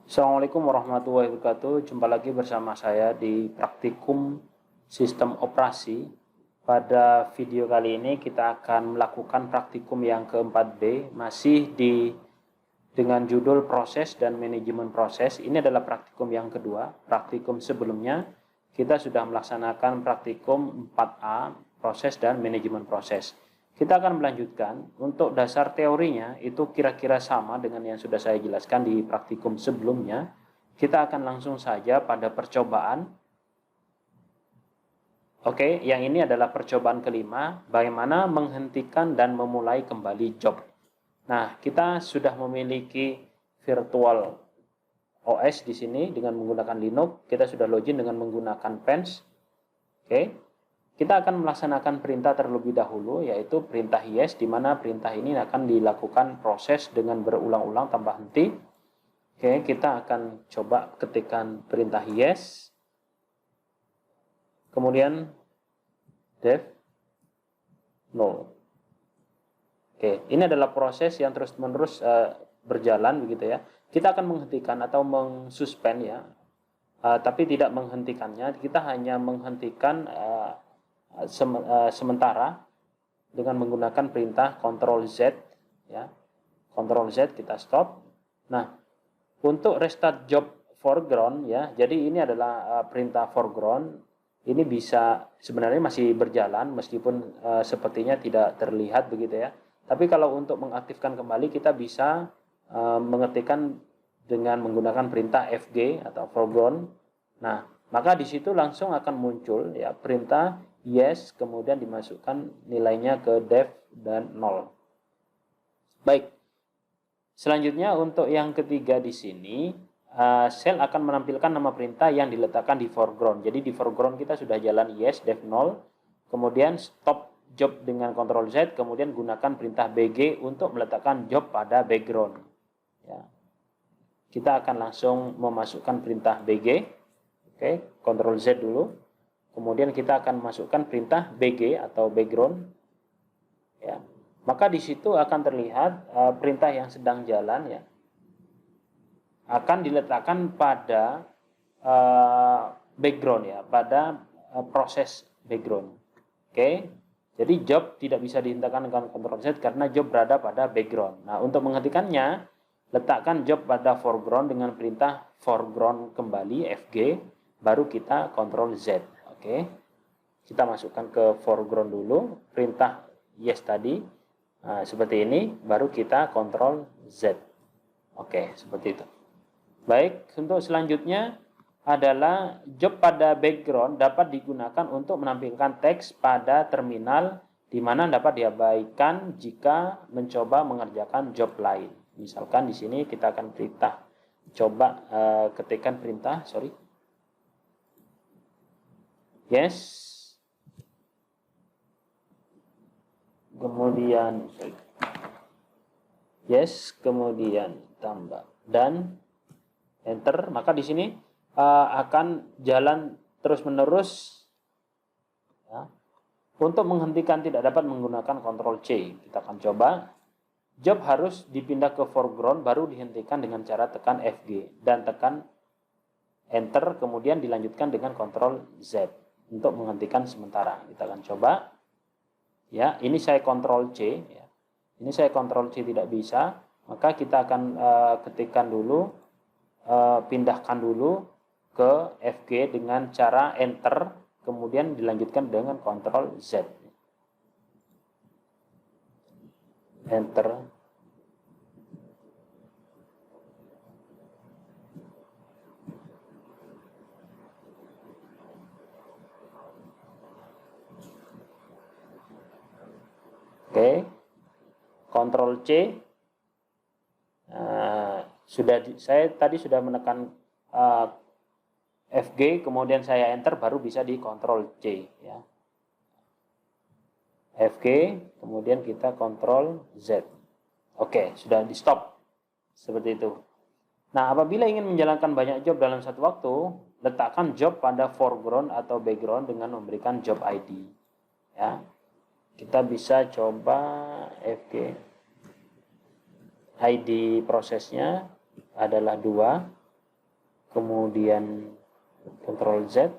Assalamualaikum warahmatullahi wabarakatuh. Jumpa lagi bersama saya di praktikum sistem operasi. Pada video kali ini kita akan melakukan praktikum yang ke-4B, masih dengan judul proses dan manajemen proses. Ini adalah praktikum yang kedua. Praktikum sebelumnya kita sudah melaksanakan praktikum 4A, proses dan manajemen proses. Kita akan melanjutkan. Untuk dasar teorinya itu kira-kira sama dengan yang sudah saya jelaskan di praktikum sebelumnya. Kita akan langsung saja pada percobaan. Oke, yang ini adalah percobaan kelima, bagaimana menghentikan dan memulai kembali job. Nah, kita sudah memiliki virtual OS di sini dengan menggunakan Linux. Kita sudah login dengan menggunakan Pens. Oke. Kita akan melaksanakan perintah terlebih dahulu, yaitu perintah yes, di mana perintah ini akan dilakukan proses dengan berulang-ulang tanpa henti. Oke, kita akan coba ketikkan perintah yes. Kemudian def 0. Oke, ini adalah proses yang terus-menerus berjalan begitu ya. Kita akan menghentikan atau mengsuspend ya, tapi tidak menghentikannya. Kita hanya menghentikan sementara dengan menggunakan perintah Ctrl Z ya. Ctrl Z kita stop. Nah, untuk restart job foreground ya. Jadi ini adalah perintah foreground. Ini bisa sebenarnya masih berjalan meskipun sepertinya tidak terlihat begitu ya. Tapi kalau untuk mengaktifkan kembali kita bisa mengetikkan dengan menggunakan perintah FG atau foreground. Nah, maka di situ langsung akan muncul ya perintah yes, kemudian dimasukkan nilainya ke def dan 0. Baik. Selanjutnya untuk yang ketiga di sini, shell akan menampilkan nama perintah yang diletakkan di foreground. Jadi di foreground kita sudah jalan yes, def 0, kemudian stop job dengan Ctrl Z, kemudian gunakan perintah BG untuk meletakkan job pada background. Ya. Kita akan langsung memasukkan perintah BG. Oke, Ctrl Z dulu. Kemudian kita akan masukkan perintah BG atau background. Ya. Maka di situ akan terlihat perintah yang sedang jalan ya. Akan diletakkan pada background ya, pada proses background. Oke. Jadi job tidak bisa dihentikan dengan Ctrl Z karena job berada pada background. Nah, untuk menghentikannya, letakkan job pada foreground dengan perintah foreground kembali FG, baru kita Ctrl Z. Oke, kita masukkan ke foreground dulu, perintah yes tadi, nah, seperti ini, baru kita Ctrl Z. Oke, seperti itu. Baik, untuk selanjutnya adalah job pada background dapat digunakan untuk menampilkan teks pada terminal, di mana dapat diabaikan jika mencoba mengerjakan job lain. Misalkan di sini kita akan perintah, coba ketikkan perintah, yes, kemudian yes, kemudian tambah dan enter. Maka di sini akan jalan terus-menerus ya. Untuk menghentikan tidak dapat menggunakan Ctrl C. Kita akan coba. Job harus dipindah ke foreground, baru dihentikan dengan cara tekan FG dan tekan enter, kemudian dilanjutkan dengan Ctrl Z untuk menghentikan sementara. Kita akan coba. Ya, ini saya Ctrl C ya. Ini saya Ctrl C tidak bisa, maka kita akan ketikkan dulu, pindahkan dulu ke FG dengan cara enter, kemudian dilanjutkan dengan Ctrl Z. Enter. Oke, Ctrl C. Saya tadi sudah menekan FG, kemudian saya enter, baru bisa di Ctrl C ya. FG, kemudian kita Ctrl Z. Oke, sudah di stop seperti itu. Nah, apabila ingin menjalankan banyak job dalam satu waktu, letakkan job pada foreground atau background dengan memberikan job ID ya. Kita bisa coba FG. ID prosesnya adalah 2. kemudian Ctrl Z,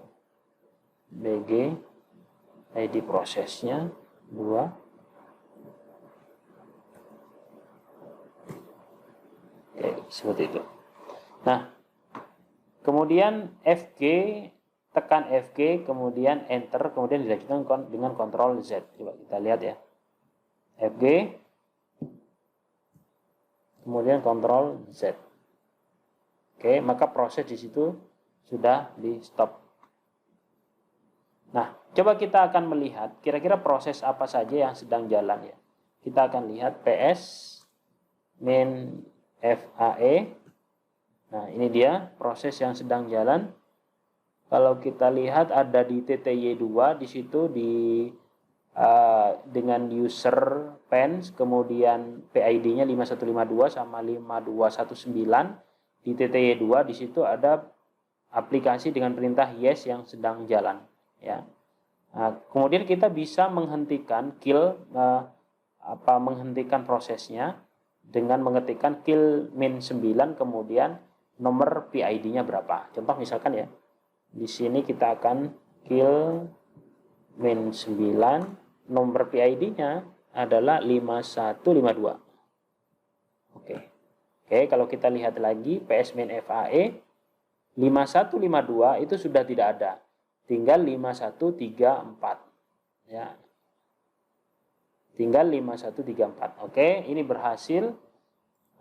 BG, ID prosesnya 2. Oke, seperti itu. Nah, kemudian FG, tekan FG, kemudian Enter, kemudian dilanjutkan dengan Ctrl Z. Coba kita lihat ya. FG, kemudian Ctrl Z. Oke, maka proses di situ sudah di stop. Nah, coba kita akan melihat kira-kira proses apa saja yang sedang jalan ya. Kita akan lihat PS min FAE. Nah, ini dia proses yang sedang jalan. Kalau kita lihat ada di TTY2 di situ dengan user pens, kemudian PID-nya 5152 sama 5219. Di TTY2 di situ ada aplikasi dengan perintah yes yang sedang jalan ya. Nah, kemudian kita bisa menghentikan menghentikan prosesnya dengan mengetikkan kill min 9 kemudian nomor PID-nya berapa. Contoh misalkan ya. Di sini kita akan kill min 9, nomor PID-nya adalah 5152. Oke. Oke, kalau kita lihat lagi PS min FAE 5152 itu sudah tidak ada. Tinggal 5134 ya. Tinggal 5134. Oke, ini berhasil.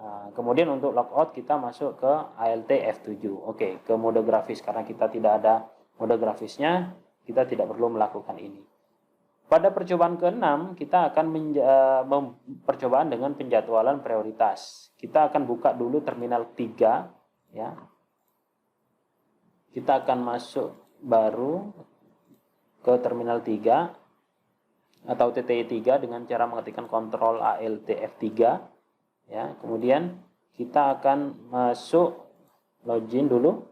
Nah, kemudian untuk logout kita masuk ke ALT F7. Oke, ke mode grafis karena kita tidak ada mode grafisnya, kita tidak perlu melakukan ini. Pada percobaan ke-6 kita akan percobaan dengan penjadwalan prioritas. Kita akan buka dulu terminal 3 ya. Kita akan masuk baru ke terminal 3 atau TTY 3 dengan cara mengetikkan Ctrl ALT F3 ya. Kemudian kita akan masuk login dulu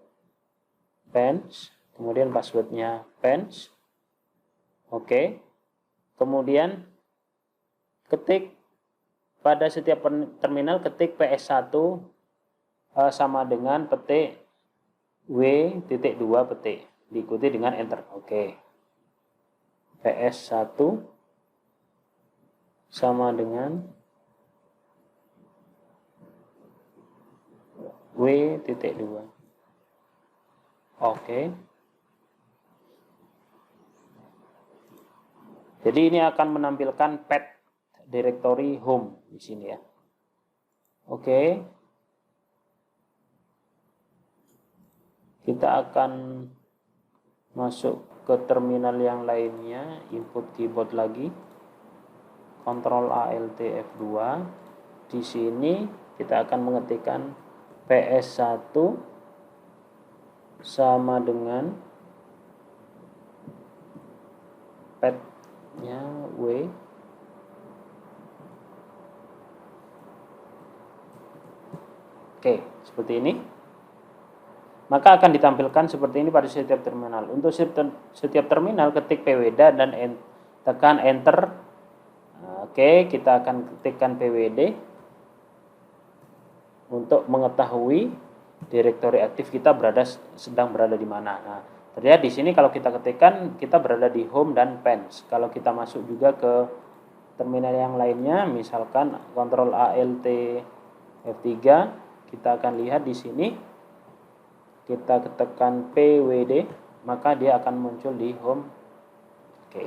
pens, kemudian passwordnya pens. Oke. Kemudian ketik pada setiap terminal ketik PS1 sama dengan petik W.2 petik diikuti dengan enter. Oke. PS1 sama dengan W.2. Oke. Jadi ini akan menampilkan path directory home di sini ya. Oke. Kita akan masuk ke terminal yang lainnya, input keyboard lagi, Ctrl ALT F2. Di sini kita akan mengetikkan PS1 sama dengan path-nya W. Oke, seperti ini. Maka akan ditampilkan seperti ini pada setiap terminal. Untuk setiap terminal ketik pwd dan tekan enter. Oke, kita akan ketikkan pwd untuk mengetahui direktori aktif kita sedang berada di mana. Nah, terlihat di sini kalau kita ketikkan kita berada di home dan pens. Kalau kita masuk juga ke terminal yang lainnya, misalkan Ctrl ALT F3, kita akan lihat di sini kita ketikkan pwd, maka dia akan muncul di home. Oke.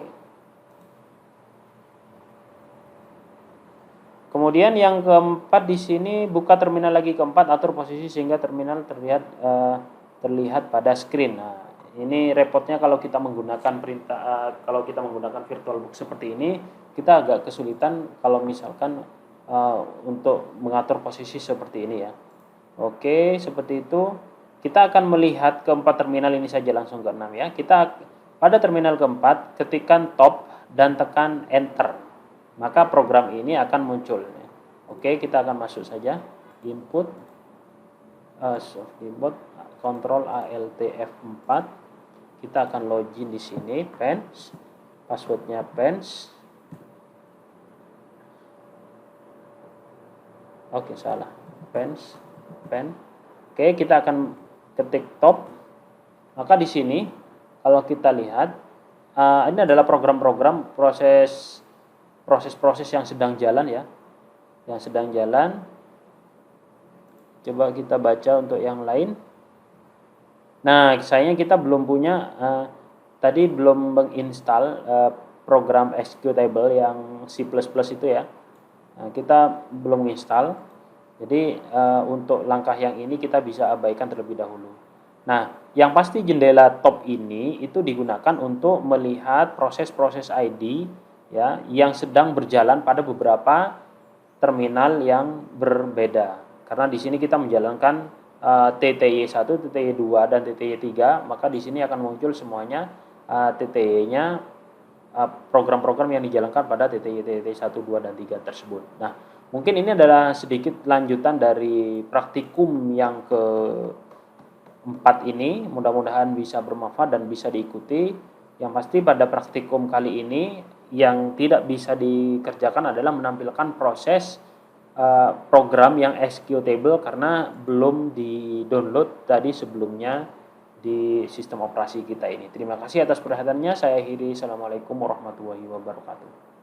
Kemudian yang keempat di sini buka terminal lagi keempat, atur posisi sehingga terminal terlihat pada screen. Nah, ini repotnya kalau kita menggunakan kalau kita menggunakan VirtualBox seperti ini, kita agak kesulitan kalau misalkan untuk mengatur posisi seperti ini ya. Oke, seperti itu. Kita akan melihat keempat terminal ini saja langsung ke 6 ya. Kita pada terminal keempat ketikkan top dan tekan enter. Maka program ini akan muncul. Oke, kita akan masuk saja. Input soft keyboard Ctrl ALT F4. Kita akan login di sini pens. Passwordnya pens. Oke, salah. Pen. Oke, kita akan ketik top, maka di sini kalau kita lihat ini adalah program-program proses-proses yang sedang jalan ya, yang sedang jalan. Coba kita baca untuk yang lain. Nah, sayangnya kita belum punya tadi belum menginstal program executable yang C++ itu ya. Nah, kita belum install. Jadi untuk langkah yang ini kita bisa abaikan terlebih dahulu. Nah, yang pasti jendela top ini itu digunakan untuk melihat proses-proses ID ya yang sedang berjalan pada beberapa terminal yang berbeda. Karena di sini kita menjalankan TTY1, TTY2 dan TTY3, maka di sini akan muncul semuanya TTY-nya program-program yang dijalankan pada TTY 1, 2 dan 3 tersebut. Nah, mungkin ini adalah sedikit lanjutan dari praktikum yang keempat ini, mudah-mudahan bisa bermanfaat dan bisa diikuti. Yang pasti pada praktikum kali ini yang tidak bisa dikerjakan adalah menampilkan proses program yang executable karena belum di-download tadi sebelumnya di sistem operasi kita ini. Terima kasih atas perhatiannya. Saya akhiri. Assalamualaikum warahmatullahi wabarakatuh.